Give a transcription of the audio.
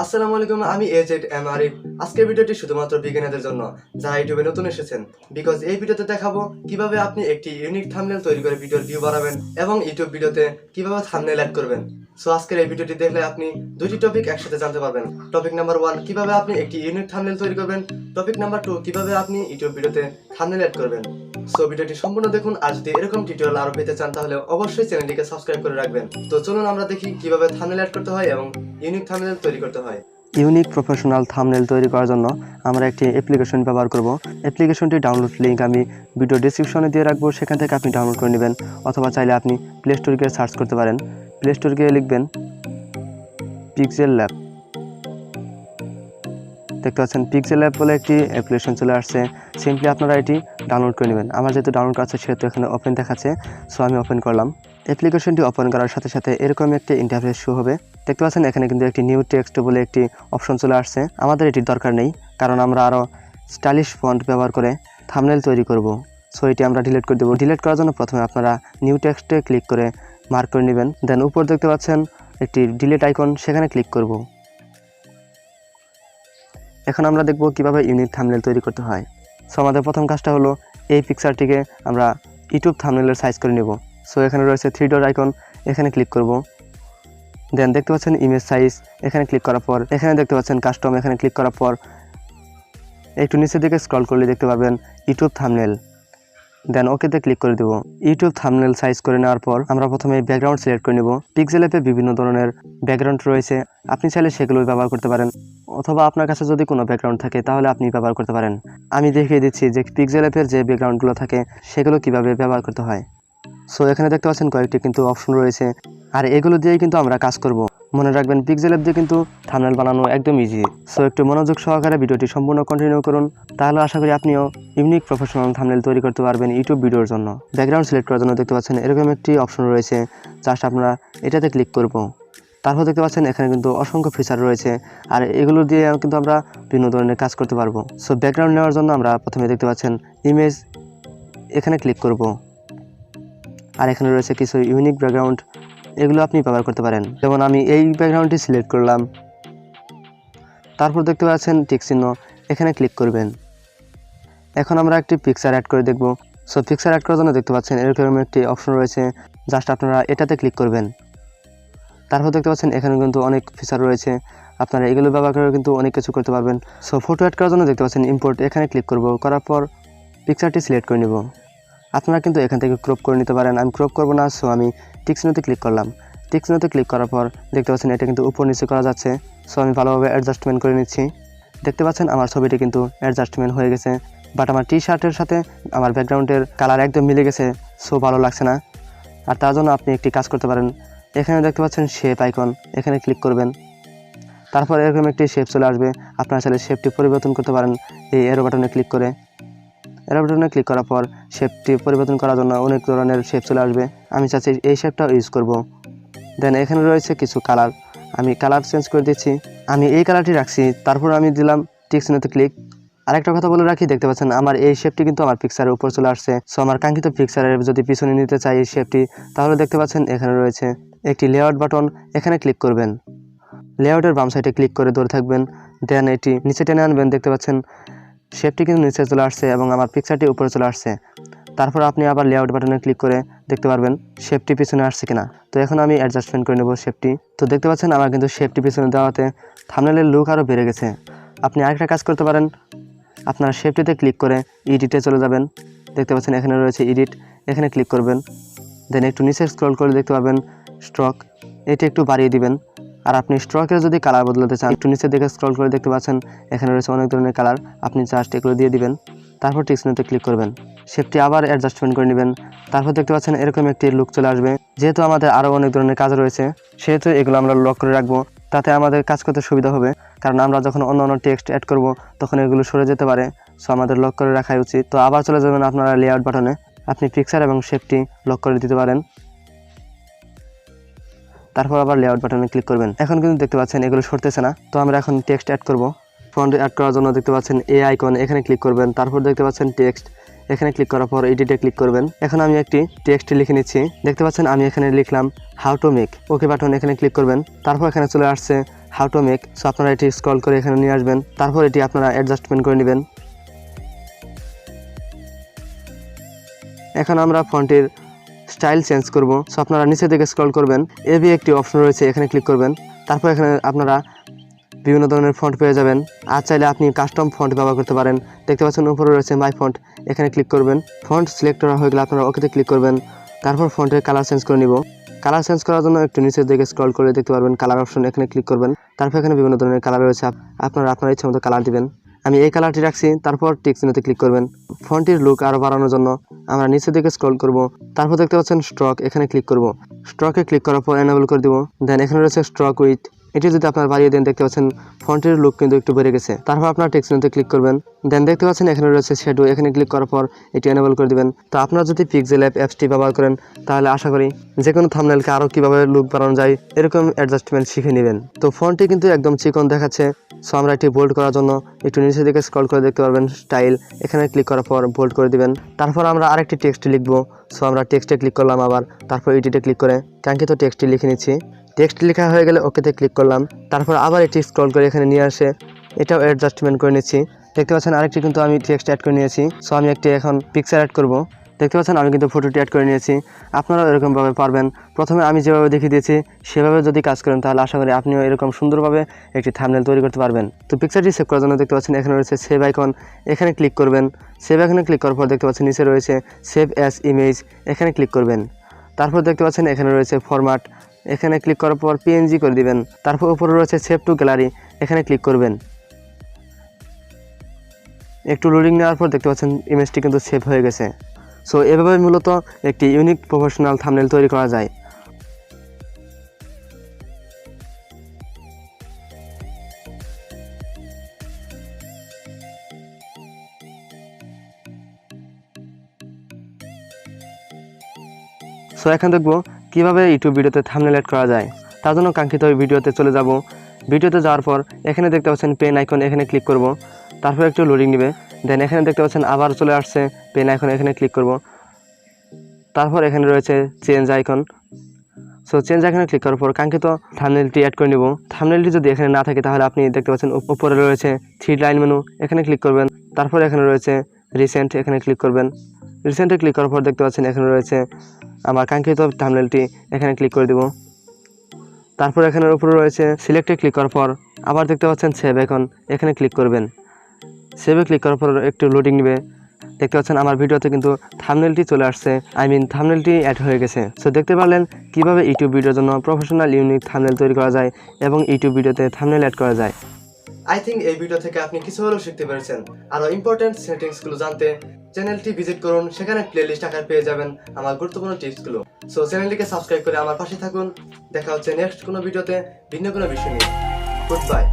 আসসালামু আলাইকুম, আমি এজেড এম আরিফ। আজকের ভিডিওটি শুধুমাত্র বিগিনারদের জন্য যারা ইউটিউবে নতুন এসেছেন। বিকজ এই ভিডিওতে দেখাবো কিভাবে আপনি একটি ইউনিক থাম্বনেল তৈরি করে ভিডিওর ভিউ বাড়াবেন এবং ইউটিউব ভিডিওতে কিভাবে থাম্বনেল অ্যাড করবেন। সো আজকের এই ভিডিওটি দেখলে আপনি দুটি টপিক একসাথে জানতে পারবেন। টপিক নাম্বার 1, কিভাবে আপনি একটি ইউনিক থাম্বনেল তৈরি করবেন। টপিক নাম্বার 2, কিভাবে আপনি ইউটিউব ভিডিওতে থাম্বনেল অ্যাড করবেন। সো ভিডিওটি সম্পূর্ণ দেখুন। আর যদি এরকম টিউটোরিয়াল আরো পেতে চান তাহলে অবশ্যই চ্যানেলটিকে সাবস্ক্রাইব করে রাখবেন। তো চলুন আমরা দেখি কিভাবে থাম্বনেল অ্যাড করতে হয় এবং ইউনিক থাম্বনেল তৈরি করতে হয়। ইউনিক প্রফেশনাল থাম্বনেল তৈরি করার জন্য আমরা একটি অ্যাপ্লিকেশন ব্যবহার করব। অ্যাপ্লিকেশনটি ডাউনলোড লিঙ্ক আমি ভিডিও ডেসক্রিপশনে দিয়ে রাখবো, সেখান থেকে আপনি ডাউনলোড করে নেবেন, অথবা চাইলে আপনি প্লে স্টোরে গিয়ে সার্চ করতে পারেন। প্লে স্টোরে গিয়ে লিখবেন pixellab। দেখতে পাচ্ছেন pixellab বলে একটি অ্যাপ্লিকেশন চলে আসছে। সিম্পলি আপনারা এটি ডাউনলোড করে নেবেন। আমার যেহেতু ডাউনলোড আছে সেহেতু এখানে ওপেন দেখাচ্ছে, সো আমি ওপেন করলাম। অ্যাপ্লিকেশনটি ওপেন করার সাথে সাথে এরকম একটি ইন্টারফেস শো হবে। দেখতে পাচ্ছেন এখানে কিন্তু একটি নিউ টেক্সট বলে একটি অপশন চলে আসছে। আমাদের এটির দরকার নেই, কারণ আমরা আরও স্টাইলিশ ফন্ট ব্যবহার করে থাম্বনেল তৈরি করব। সো এটি আমরা ডিলিট করে দেবো। ডিলিট করার জন্য প্রথমে আপনারা নিউ টেক্সটে ক্লিক করে মার্ক করে নেবেন। দেন উপর দেখতে পাচ্ছেন একটি ডিলিট আইকন, সেখানে ক্লিক করব। এখন আমরা দেখব কিভাবে ইউনিক থাম্বনেল তৈরি করতে হয়। সো আমাদের প্রথম কাজটা হলো এই পিকচারটিকে আমরা ইউটিউব থাম্বনেলের সাইজ করে নেব। সো এখানে রয়েছে 3 ডট আইকন, এখানে ক্লিক করব। দেন দেখতে পাচ্ছেন ইমেজ সাইজ, এখানে ক্লিক করার পর এখানে দেখতে পাচ্ছেন কাস্টম, এখানে ক্লিক করার পর একটু নিচের দিকে স্ক্রল করলে দেখতে পাবেন ইউটিউব থাম্বনেল। দেন ওকেতে ক্লিক করে দেব। ইউটিউব থাম্বনেল সাইজ করে নেওয়ার পর আমরা প্রথমে ব্যাকগ্রাউন্ড সিলেক্ট করে নেব। পিক্সেলঅ্যাপে বিভিন্ন ধরনের ব্যাকগ্রাউন্ড রয়েছে, আপনি চাইলে সেগুলো ব্যবহার করতে পারেন, অথবা আপনার কাছে যদি কোনো ব্যাকগ্রাউন্ড থাকে তাহলে আপনি ব্যবহার করতে পারেন। আমি দেখিয়ে দিচ্ছি যে পিক্সেলঅ্যাপের যে ব্যাকগ্রাউন্ডগুলো থাকে সেগুলো কিভাবে ব্যবহার করতে হয়। সো এখানে দেখতে পাচ্ছেন কয়েকটি কিন্তু অপশন রয়েছে, আর এগুলো দিয়েই কিন্তু আমরা কাজ করব। মনে রাখবেন পিক্সেলঅ্যাপ দিয়ে কিন্তু থাম্বনেল বানানো একদম ইজি। সো একটু মনোযোগ সহকারে ভিডিওটি সম্পূর্ণ কন্টিনিউ করুন, তাহলে আশা করি আপনিও ইউনিক প্রফেশনাল থাম্বনেল তৈরি করতে পারবেন ইউটিউব ভিডিওর জন্য। ব্যাকগ্রাউন্ড সিলেক্ট করার জন্য দেখতে পাচ্ছেন এরকম একটি অপশন রয়েছে, জাস্ট আপনারা এটাতে ক্লিক করব। তারপর দেখতে পাচ্ছেন এখানে কিন্তু অসংখ্য ফিচার রয়েছে, আর এগুলো দিয়ে কিন্তু আমরা বিভিন্ন ধরনের কাজ করতে পারবো। সো ব্যাকগ্রাউন্ড নেওয়ার জন্য আমরা প্রথমে দেখতে পাচ্ছেন ইমেজ, এখানে ক্লিক করব। আর এখানে রয়েছে কিছু ইউনিক ব্যাকগ্রাউন্ড, এগুলো আপনি ব্যবহার করতে পারেন। যেমন আমি এই ব্যাকগ্রাউন্ডটি সিলেক্ট করলাম। তারপর দেখতে পাচ্ছেন টিক চিহ্ন, এখানে ক্লিক করবেন। এখন আমরা একটি পিকচার অ্যাড করে দেখব। সো পিকচার অ্যাড করার জন্য দেখতে পাচ্ছেন এরকম একটি অপশন রয়েছে, জাস্ট আপনারা এটাতে ক্লিক করবেন। তারপর দেখতে পাচ্ছেন এখানে কিন্তু অনেক ফিচার রয়েছে, আপনারা এগুলো ব্যবহার করে কিন্তু অনেক কিছু করতে পারবেন। সো ফটো অ্যাড করার জন্য দেখতে পাচ্ছেন ইম্পোর্ট, এখানে ক্লিক করব। করার পর পিকচারটি সিলেক্ট করে নেব। আপনারা কিন্তু এখান থেকে ক্রপ করে নিতে পারেন, আমি ক্রপ করব না। সো আমি টিক চিহ্নতে ক্লিক করলাম। টিক চিহ্নতে ক্লিক করার পর দেখতে পাচ্ছেন এটা কিন্তু উপর নিচে করা যাচ্ছে। সো আমি ভালোভাবে অ্যাডজাস্টমেন্ট করে নিচ্ছি। দেখতে পাচ্ছেন আমার ছবিটি কিন্তু অ্যাডজাস্টমেন্ট হয়ে গেছে, বাট আমার টি শার্টের সাথে আমার ব্যাকগ্রাউন্ডের কালার একদম মিলে গেছে। সো ভালো লাগছে না। আর তার জন্য আপনি একটি কাজ করতে পারেন, এখানে দেখতে পাচ্ছেন শেপ আইকন, এখানে ক্লিক করবেন। তারপর এরকম একটি শেপ চলে আসবে, আপনারা চাইলে শেপটি পরিবর্তন করতে পারেন এই এরো বাটনে ক্লিক করে। এরো বাটনে ক্লিক করার পর শেপটি পরিবর্তন করার জন্য অনেক ধরনের শেপ চলে আসবে, আমি চাচ্ছি এই শেপটা ইউজ করব। দেন এখানে রয়েছে কিছু কালার, আমি কালার চেঞ্জ করে দিচ্ছি। আমি এই কালারটি রাখছি, তারপর আমি দিলাম টিক চিহ্নতে ক্লিক। আরেকটা কথা বলে রাখি, দেখতে পাচ্ছেন আমার এই শেপটি কিন্তু আমার পিকচারের উপর চলে আসছে। সো আমার কাঙ্ক্ষিত পিকচারের যদি পিছনে নিতে চাই এই শেপটি, তাহলে দেখতে পাচ্ছেন এখানে রয়েছে একটি লেআউট বাটন, এখানে ক্লিক করবেন। লেআউটের বাম সাইডে ক্লিক করে ধরে থাকবেন, দেন এটি নিচে টেনে আনবেন। দেখতে পাচ্ছেন শেপটি কিন্তু নিচে চলে আসছে এবং আমার পিকচারটি উপরে চলে আসছে। তারপর আপনি আবার লেআউট বাটনে ক্লিক করে দেখতে পারবেন শেপটি পিছনে আসছে কিনা। তো এখন আমি অ্যাডজাস্টমেন্ট করে নেব শেপটি। তো দেখতে পাচ্ছেন আমার কিন্তু শেপটি পিছনে দেওয়াতে থাম্বনেলের লুক আরও বেড়ে গেছে। আপনি আরেকটা কাজ করতে পারেন, আপনারা শেপটিতে ক্লিক করে এডিটে চলে যাবেন। দেখতে পাচ্ছেন এখানে রয়েছে এডিট, এখানে ক্লিক করবেন। দেন একটু নিচে স্ক্রল করে দেখতে পাবেন স্ট্রোক, এটি একটু বাড়িয়ে দিবেন। আর আপনি স্ট্রোকের যদি কালার বদলাতে চান, একটু নিচের দিকে স্ক্রল করে দেখতে পাচ্ছেন এখানে রয়েছে অনেক ধরনের কালার, আপনি জাস্ট এগুলো দিয়ে দিবেন। তারপর টিক চিহ্নতে ক্লিক করবেন, শেপটি আবার অ্যাডজাস্টমেন্ট করে নেবেন। তারপর দেখতে পাচ্ছেন এরকম একটি লুক চলে আসবে। যেহেতু আমাদের আরও অনেক ধরনের কাজ রয়েছে, সেহেতু এগুলো আমরা লক করে রাখবো, তাতে আমাদের কাজ করতে সুবিধা হবে। কারণ আমরা যখন অন্য অন্য টেক্সট অ্যাড করব তখন এগুলো সরে যেতে পারে। সো আমাদের লক করে রাখাই উচিত। তো আবার চলে যাবেন আপনারা লেআউট বাটনে, আপনি পিকচার এবং শেপটি লক করে দিতে পারেন। তারপর আবার লেআউট বাটনে ক্লিক করবেন। এখন কিন্তু দেখতে পাচ্ছেন এগুলো সরতেছে না। তো আমরা এখন টেক্সট অ্যাড করব। ফন্ট অ্যাড করার জন্য দেখতে পাচ্ছেন এই আইকন, এখানে ক্লিক করবেন। তারপর দেখতে পাচ্ছেন টেক্সট, এখানে ক্লিক করার পর এডিটে ক্লিক করবেন। এখন আমি একটি টেক্সট লিখে নিচ্ছি। দেখতে পাচ্ছেন আমি এখানে লিখলাম how to make, okay button, এখানে ক্লিক করবেন। তারপর এখানে চলে আসছে হাউ টু মেক। সো আপনারা এটি স্ক্রল করে এখানে নিয়ে আসবেন, তারপর এটি আপনারা অ্যাডজাস্টমেন্ট করে নেবেন। এখন আমরা ফন্টের স্টাইল চেঞ্জ করব। সো আপনারা নিচে দিকে স্ক্রল করবেন, এবি একটি অপশন রয়েছে, এখানে ক্লিক করবেন। তারপর এখানে আপনারা বিভিন্ন ধরনের ফন্ট পেয়ে যাবেন। আর চাইলে আপনি কাস্টম ফন্ট ব্যবহার করতে পারেন। দেখতে পাচ্ছেন উপরে রয়েছে মাই ফন্ট, এখানে ক্লিক করবেন। ফন্ট সিলেক্ট করা হয়ে গেলে আপনারা ওকেতে ক্লিক করবেন। তারপর ফন্টের কালার চেঞ্জ করে নিব। কালার চেঞ্জ করার জন্য একটু নিচের দিকে স্ক্রল করে দেখতে পারবেন কালার অপশন, এখানে ক্লিক করবেন। তারপর এখানে বিভিন্ন ধরনের কালার রয়েছে, আপনারা আপনার ইচ্ছা মতো কালার দিবেন। আমি এই কালারটি রাখছি। তারপর টিক চিহ্নতে ক্লিক করবেন। ফন্টের লুক আরও বাড়ানোর জন্য আমরা নিচের দিকে স্ক্রল করব। তারপর দেখতে পাচ্ছেন স্ট্রক, এখানে ক্লিক করব। স্ট্রকে ক্লিক করার পর এনেবল করে দিব। দেন এখানে রয়েছে স্ট্রক উইথ, এটি যদি আপনার বাড়িয়ে দেন দেখতে পাচ্ছেন ফন্টের লুক কিন্তু একটু বেড়ে গেছে। তারপর আপনার টেক্সট চিহ্নতে ক্লিক করবেন। দেন দেখতে পাচ্ছেন এখানে রয়েছে শ্যাডো, এখানে ক্লিক করার পর এটি এনেবল করে দিবেন। তো আপনারা যদি পিক্সেলab অ্যাপসটি ব্যবহার করেন তাহলে আশা করি যে কোনো থাম্বনেলকে আরও কীভাবে লুক বাড়ানো যায় এরকম অ্যাডজাস্টমেন্ট শিখে নেবেন। তো ফন্টটি কিন্তু একদম চিকন দেখাচ্ছে। সো আমরা এটি বোল্ড করার জন্য একটু নিচের দিকে স্ক্রল করে দেখতে পারবেন স্টাইল, এখানে ক্লিক করার পর বোল্ড করে দিবেন। তারপর আমরা আরেকটি টেক্সট লিখবো। সো আমরা টেক্সটে ক্লিক করলাম আবার, তারপর এডিটে ক্লিক করে কাঙ্ক্ষিত টেক্সটটি লিখে নিচ্ছি। টেক্সট লেখা হয়ে গেলে ওকেতে ক্লিক করলাম। তারপর আবার এটি স্ক্রল করে এখানে নিয়ে আসে, এটাও অ্যাডজাস্টমেন্ট করে নিচ্ছি। দেখতে পাচ্ছেন আরেকটি কিন্তু আমি টেক্সট অ্যাড করে নিয়েছি। সো আমি একটি এখন পিকচার অ্যাড করব। দেখতে পাচ্ছেন আমি কিন্তু ফটোটি অ্যাড করে নিয়েছি। আপনারাও এরকমভাবে পারবেন। প্রথমে আমি যেভাবে দেখিয়ে দিয়েছি সেভাবে যদি কাজ করেন তাহলে আশা করি আপনিও এরকম সুন্দরভাবে একটি থাম্বনেল তৈরি করতে পারবেন। তো পিকচারটি সেভ করার জন্য দেখতে পাচ্ছেন এখানে রয়েছে সেভ আইকন, এখানে ক্লিক করবেন। সেভ আইকনে ক্লিক করার পর দেখতে পাচ্ছেন নিচে রয়েছে সেভ অ্যাজ ইমেজ, এখানে ক্লিক করবেন। তারপর দেখতে পাচ্ছেন এখানে রয়েছে ফরম্যাট, এখানে ক্লিক করার পর পিএনজি করে দিবেন। তারপর উপরে রয়েছে সেভ টু গ্যালারি, এখানে ক্লিক করবেন। একটু লোডিং নেওয়ার পর দেখতে পাচ্ছেন ইমেজটি কিন্তু সেভ হয়ে গেছে। সো এভাবে মূলত একটি ইউনিক প্রফেশনাল থাম্বনেল তৈরি করা যায়। সো এখন দেখবো কীভাবে ইউটিউব ভিডিওতে থাম্বনেল অ্যাড করা যায়। তার জন্য কাঙ্ক্ষিত ওই ভিডিওতে চলে যাব। ভিডিওতে যাওয়ার পর এখানে দেখতে পাচ্ছেন পেন আইকন, এখানে ক্লিক করব। তারপর একটু লোডিং নেবে। দেন এখানে দেখতে পাচ্ছেন আবার চলে আসছে পেন আইকন, এখানে ক্লিক করব। তারপর এখানে রয়েছে চেঞ্জ আইকন। সো চেঞ্জ আইকনে ক্লিক করার পর কাঙ্ক্ষিত থাম্বনেলটি অ্যাড করে নেব। থাম্বনেলটি যদি এখানে না থাকে তাহলে আপনি দেখতে পাচ্ছেন উপরে রয়েছে 3 লাইন মেনু, এখানে ক্লিক করবেন। তারপর এখানে রয়েছে রিসেন্ট, এখানে ক্লিক করবেন। রিসেন্টে ক্লিক করার পর দেখতে পাচ্ছেন এখানে রয়েছে আমার কাঙ্ক্ষিত থাম্বনেলটি, এখানে ক্লিক করে দেব। তারপর এখানের উপরে রয়েছে সিলেক্টে ক্লিক করার পর আবার দেখতে পাচ্ছেন সেভ আইকন, এখানে ক্লিক করবেন। সেভে ক্লিক করার পর একটু লোডিং নেবে। দেখতে পাচ্ছেন আমার ভিডিওতে কিন্তু থাম্বনেলটি চলে আসছে, থাম্বনেলটি অ্যাড হয়ে গেছে। সো দেখতে পারলেন কিভাবে ইউটিউব ভিডিওর জন্য প্রফেশনাল ইউনিক থাম্বনেল তৈরি করা যায় এবং ইউটিউব ভিডিওতে থাম্বনেল অ্যাড করা যায়। আই থিঙ্ক এই ভিডিও থেকে আপনি কিছু হলেও শিখতে পেরেছেন। আরও ইম্পর্টেন্ট সেটিংসগুলো জানতে চ্যানেলটি ভিজিট করুন, সেখানে প্লেলিস্ট আকারে পেয়ে যাবেন আমার গুরুত্বপূর্ণ টিপসগুলো। সো চ্যানেলটিকে সাবস্ক্রাইব করে আমার পাশে থাকুন। দেখা হচ্ছে নেক্সট কোনো ভিডিওতে ভিন্ন কোনো বিষয় নিয়ে। Good bye.